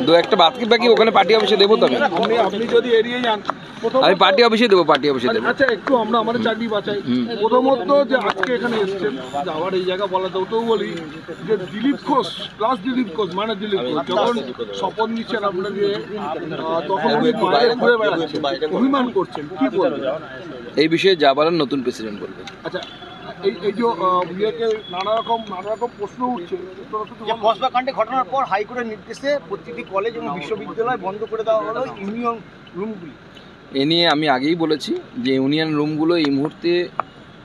দু একটা বাকি ওখানে পার্টি অফিসে দেবো তবে আপনি যদি এড়িয়ে যান আমি পার্টি অফিসে দেবো আচ্ছা একটু আমরা আমাদের চাকরি বাঁচাই প্রথমত যে আজকে এখানে এসছেন আবার এই জায়গা বলা ওটাও বলি যে দিলীপ ঘোষ প্লাস দিলীপ ঘোষ মানে দিলীপ ঘোষ যখন শপথ নিচ্ছেন আপনাকে তখন ঘুরে বেড়াচ্ছেন অভিমান করছেন কি বলবেন এই বিষয়ে যা বলার নতুন প্রেসিডেন্ট বলবেন। আচ্ছা এই যে বিয়েকে নানা রকম প্রশ্ন উঠছে কসবা ঘটনার পর হাইকোর্টের নির্দেশে প্রতিটি কলেজ এবং বিশ্ববিদ্যালয় বন্ধ করে দেওয়া হলো ইউনিয়ন রুমগুলি। এ নিয়ে আমি আগেই বলেছি যে ইউনিয়ন রুমগুলো এই মুহূর্তে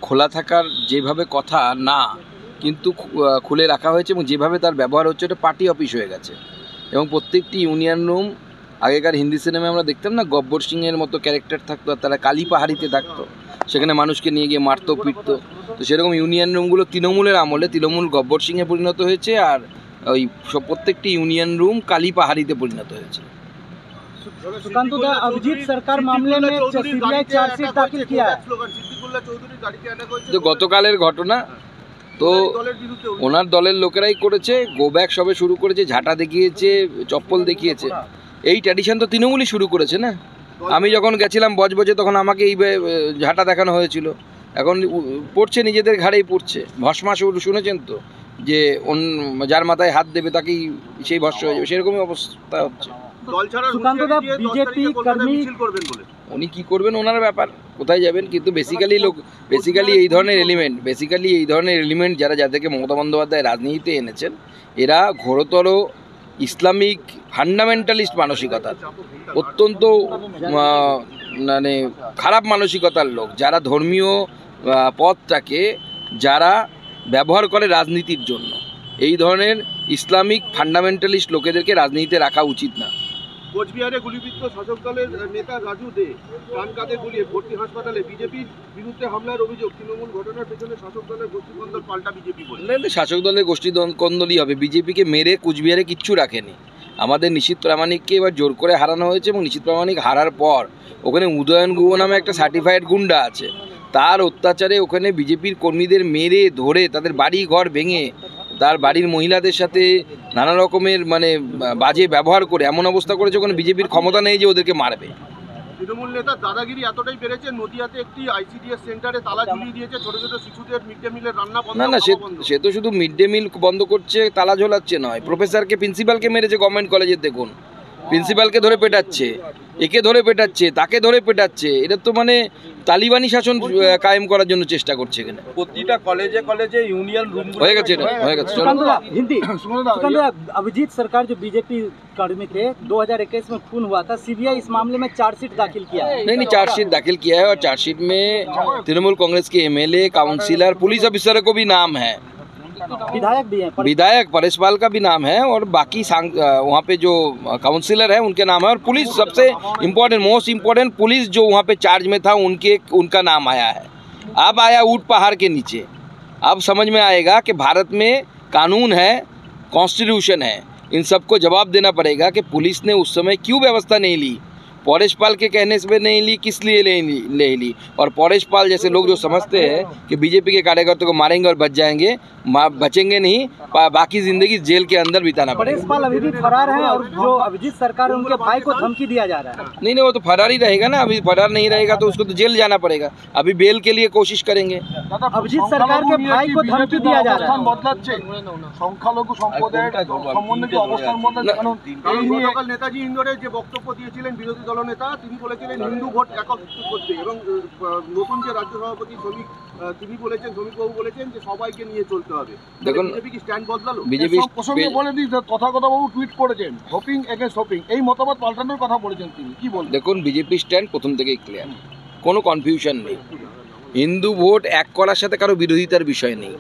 খোলা থাকার যেভাবে কথা না কিন্তু খুলে রাখা হয়েছে এবং যেভাবে তার ব্যবহার হচ্ছে এটা পার্টি অফিস হয়ে গেছে এবং প্রত্যেকটি ইউনিয়ন রুম আগেকার হিন্দি সিনেমায় আমরা দেখতাম না গব্বর সিংয়ের মতো ক্যারেক্টার থাকতো আর তারা কালী পাহাড়িতে থাকতো সেখানে মানুষকে নিয়ে গিয়ে মারতো পিটতো তো সেরকম ইউনিয়ন রুমগুলো তৃণমূলের আমলে তৃণমূল গব্বর সিংয়ে পরিণত হয়েছে আর ওই প্রত্যেকটি ইউনিয়ন রুম কালী পাহাড়িতে পরিণত হয়েছে। अभिजीत सरकार मामले में सीबीआई चार्जशीट दाखिल किया है। তো গতকালের ঘটনা তো ওনার দলের লোকেরাই করেছে গো ব্যাক সবে শুরু করেছে ঝাঁটা দেখিয়েছে চপ্পল দেখিয়েছে এই ট্র্যাডিশন তো তৃণমূলই শুরু করেছে না। আমি যখন গেছিলাম বজবজে তখন আমাকে এই ঝাঁটা দেখানো হয়েছিল এখন পড়ছে নিজেদের ঘাড়েই পড়ছে ভস্মা শুনেছেন তো যে যার মাথায় হাত দেবে তাকেই সেই ভস্ম হয়ে যাবে সেরকমই অবস্থা হচ্ছে। উনি কি করবেন ওনার ব্যাপার কোথায় যাবেন কিন্তু বেসিক্যালি এই ধরনের এলিমেন্ট যারা যাদেরকে মমতা বন্দ্যোপাধ্যায় রাজনীতিতে এনেছেন এরা ঘোরতর ইসলামিক ফান্ডামেন্টালিস্ট মানসিকতার অত্যন্ত মানে খারাপ মানসিকতার লোক যারা ধর্মীয় পথটাকে যারা ব্যবহার করে রাজনীতির জন্য এই ধরনের ইসলামিক ফান্ডামেন্টালিস্ট লোকেদেরকে রাজনীতিতে রাখা উচিত না। কোচবিহারে গুলিবিদ্ধ শাসক দলের নেতা রাজু দে প্রাণ কাঁধে গুলিয়ে ভর্তি হাসপাতালে বিজেপির বিরুদ্ধে হামলার অভিযোগ তৃণমূল ঘটনার পেছনে শাসক দলের গোষ্ঠীদ্বন্দ্ব পাল্টা বিজেপি বলে শাসক দলের গোষ্ঠীদ্বন্দ্বই হবে বিজেপিকে মেরে কুচবিহারে কিচ্ছু রাখেনি আমাদের নিশীথ প্রামাণিককে এবার জোর করে হারানো হয়েছে এবং নিশীথ প্রামাণিক হারার পর ওখানে উদয়ন গুহ নামে একটা সার্টিফাইড গুন্ডা আছে তার অত্যাচারে ওখানে বিজেপির কর্মীদের মেরে ধরে তাদের বাড়ি ঘর ভেঙে তার বাড়ির মহিলাদের সাথে নানা রকমের মানে বাজে ব্যবহার করে এমন অবস্থা করেছে ওখানে বিজেপির ক্ষমতা নেই যে ওদেরকে মারবে। তৃণমূল নেতা দাদাগিরি এতটাই বেড়েছে নদিয়াতে একটি আইসিডিএস সেন্টারে তালা ঝুলিয়ে দিয়েছে ছোট ছোট শিশুদের মিড ডে মিলের রান্না বন্ধ না সে তো শুধু মিড ডে মিল বন্ধ করছে তালা ঝোলাচ্ছে নয় প্রফেসরকে প্রিন্সিপালকে মেরেছে গভর্নমেন্ট কলেজের দেখুন প্রিন্সিপালকে ধরে পেটাচ্ছে একে ধরে পেটাচ্ছে তাকে ধরে পেটাচ্ছে এটা তো মানে তালিবানি শাসন কায়েম করার জন্য চেষ্টা করছে এখানে প্রতিটা কলেজে यूनियन रूम হয়ে গেছে এটা হয়ে গেছে। हिंदी अभिजीत सरकार जो बीजेपी कर्मी थे 2021 में खून हुआ था सीबीआई इस मामले में चार्जशीट दाखिल किया है। नहीं चार्जशीट दाखिल किया है और चार्जशीट में तृणमूल कांग्रेस के एमएलए काउंसिलर पुलिस ऑफिसर को भी नाम है विधायक भी है विधायक परेश पाल का भी नाम है और बाकी वहाँ पे जो काउंसिलर है उनके नाम है और पुलिस सबसे इम्पोर्टेंट मोस्ट इम्पोर्टेंट पुलिस जो वहाँ पे चार्ज में था उनका नाम आया है। अब आया ऊंट पहाड़ के नीचे अब समझ में आएगा कि भारत में कानून है कॉन्स्टिट्यूशन है इन सबको जवाब देना पड़ेगा कि पुलिस ने उस समय क्यों व्यवस्था नहीं ली परेश पाल के कहने से नहीं ली किस लिए ले ली और परेश पाल जैसे लोग जो समझते हैं कि बीजेपी के कार्यकर्ताओं को मारेंगे और बच जाएंगे बचेंगे नहीं बाकी जिंदगी जेल के अंदर बिताना पड़ेगा। परेश पाल अभी भी फरार है और जो अभिजीत सरकार है उनके भाई को धमकी दिया जा रहा है। नहीं वो तो फरार ही रहेगा ना अभी फरार नहीं रहेगा तो उसको तो जेल जाना पड़ेगा अभी बेल के लिए कोशिश करेंगे। अभिजीत सरकार के भाई को धमकी दिया जा रहा है সংখ্যালঘু সম্প্রদায়ের সম্বন্ধে যে অবস্থান বদলাচ্ছে নেতাজি ইন্দোরের যে বক্তব্য দিয়েছিলেন বিরোধী দলনেতা তিনি বলেছিলেন হিন্দু ভোট একত্রিত করতে এবং নতুন যে রাজ্য সভাপতি শ্রমিক তিনি বলেছেন শ্রমিকবাবু বলেছেন যে সবাইকে নিয়ে চলতে হবে। দেখুন বিজেপি কি স্ট্যান্ড বদলালো বিজেপি প্রসঙ্গে বলে দিই তথাগত বাবু টুইট করেছেন হোপিং এগেইনস্ট হোপিং এই মতবাদ পাল্টানোর কথা বলেছেন তিনি কি বলেন। দেখুন বিজেপি স্ট্যান্ড প্রথম থেকেই ক্লিয়ার কোনো কনফিউশন নেই হিন্দু ভোট এক করার সাথে কারো বিরোধিতার বিষয় নেই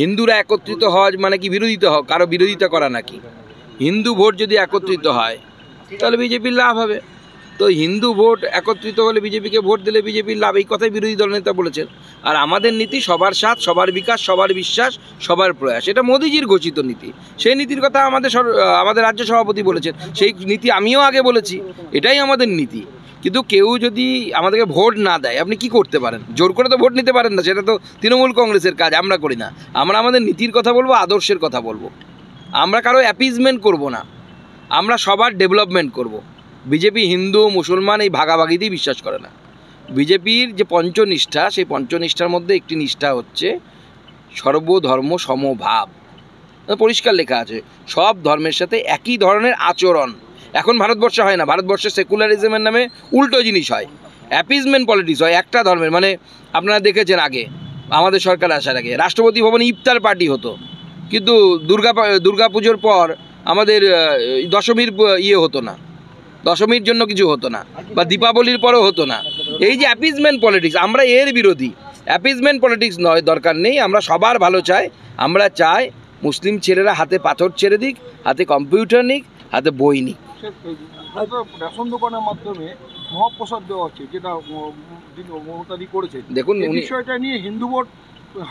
হিন্দুরা একত্রিত হওয়া মানে কি বিরোধিতা হয় কারো বিরোধিতা করা নাকি হিন্দু ভোট যদি একত্রিত হয় তাহলে বিজেপির লাভ হবে তো হিন্দু ভোট একত্রিত হলে বিজেপিকে ভোট দিলে বিজেপির লাভ এই কথাই বিরোধী দলনেতা বলেছেন আর আমাদের নীতি সবার সাথ সবার বিকাশ সবার বিশ্বাস সবার প্রয়াস এটা মোদিজির ঘোষিত নীতি সেই নীতির কথা আমাদের রাজ্য সভাপতি বলেছেন সেই নীতি আমিও আগে বলেছি এটাই আমাদের নীতি কিন্তু কেউ যদি আমাদেরকে ভোট না দেয় আপনি কি করতে পারেন? জোর করে তো ভোট নিতে পারেন না, সেটা তো তৃণমূল কংগ্রেসের কাজ, আমরা করি না। আমরা আমাদের নীতির কথা বলবো, আদর্শের কথা বলবো। আমরা কারো অ্যাপিজমেন্ট করব না, আমরা সবার ডেভেলপমেন্ট করব। বিজেপি হিন্দু মুসলমান এই ভাগাভাগিতেই বিশ্বাস করে না। বিজেপির যে পঞ্চনিষ্ঠা, সেই পঞ্চনিষ্ঠার মধ্যে একটি নিষ্ঠা হচ্ছে সর্বধর্ম সমভাব। পরিষ্কার লেখা আছে, সব ধর্মের সাথে একই ধরনের আচরণ। এখন ভারতবর্ষে হয় না, ভারতবর্ষে সেকুলারিজমের নামে উল্টো জিনিস হয়, অ্যাপিজমেন্ট পলিটিক্স হয় একটা ধর্মের। মানে আপনারা দেখেছেন আগে আমাদের সরকার আসার আগে রাষ্ট্রপতি ভবনে ইফতার পার্টি হতো, কিন্তু দুর্গা পুজোর পর আমাদের দশমীর ইয়ে হতো না, দশমীর জন্য কিছু হতো না, বা দীপাবলির পরেও হতো না। এই যে অ্যাপিজমেন্ট পলিটিক্স, আমরা এর বিরোধী। অ্যাপিজমেন্ট পলিটিক্স নয়, দরকার নেই। আমরা সবার ভালো চাই। আমরা চাই মুসলিম ছেলেরা হাতে পাথর ছেড়ে দিক, হাতে কম্পিউটার নিক, হাতে বই নিক। রেশন দোকানের মাধ্যমে মহাপ্রসাদ দেওয়া হচ্ছে, যেটা মমতাদি করেছে। দেখুন এই বিষয়টা নিয়ে হিন্দু ভোট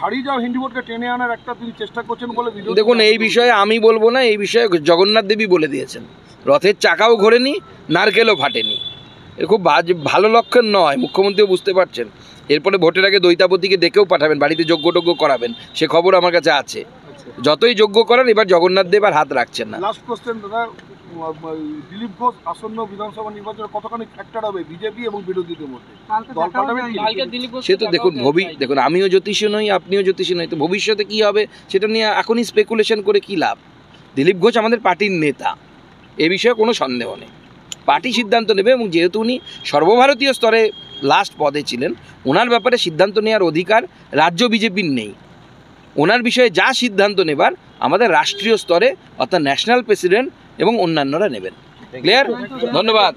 হারিয়ে যাওয়া হিন্দু ভোটকে টেনে আনার একটা তিনি চেষ্টা করছেন বলে দেখুন, এই বিষয়ে আমি বলবো না, এই বিষয়ে জগন্নাথ দেবী বলে দিয়েছেন, রথের চাকাও ঘোরেনি, নারকেলও ফাটেনি। এ খুব ভালো লক্ষণ নয়, মুখ্যমন্ত্রীও বুঝতে পারছেন। এরপরে ভোটের আগে দৈতাপতিকে ডেকেও পাঠাবেন, বাড়িতে যজ্ঞ করাবেন, সে খবর আমার কাছে আছে। যতই যজ্ঞ করেন, এবার জগন্নাথ দেব আর হাত রাখছেন না। লাস্ট কোশ্চেন দাদা, দিলীপ ঘোষ আসন্ন বিধানসভা নির্বাচনে কতখানি ফ্যাক্টর হবে বিজেপি এবং বিরোধীদের মধ্যে? সে তো দেখুন, দেখুন আমিও জ্যোতিষী নই, আপনিও জ্যোতিষী নই, তো ভবিষ্যতে কি হবে সেটা নিয়ে এখনই স্পেকুলেশন করে কি লাভ? দিলীপ ঘোষ আমাদের পার্টির নেতা, এ বিষয়ে কোনো সন্দেহ নেই। পার্টি সিদ্ধান্ত নেবে, এবং যেহেতু উনি সর্বভারতীয় স্তরে লাস্ট পদে ছিলেন, ওনার ব্যাপারে সিদ্ধান্ত নেওয়ার অধিকার রাজ্য বিজেপির নেই। ওনার বিষয়ে যা সিদ্ধান্ত নেবার আমাদের রাষ্ট্রীয় স্তরে অর্থাৎ ন্যাশনাল প্রেসিডেন্ট এবং অন্যান্যরা নেবেন। ক্লিয়ার? ধন্যবাদ।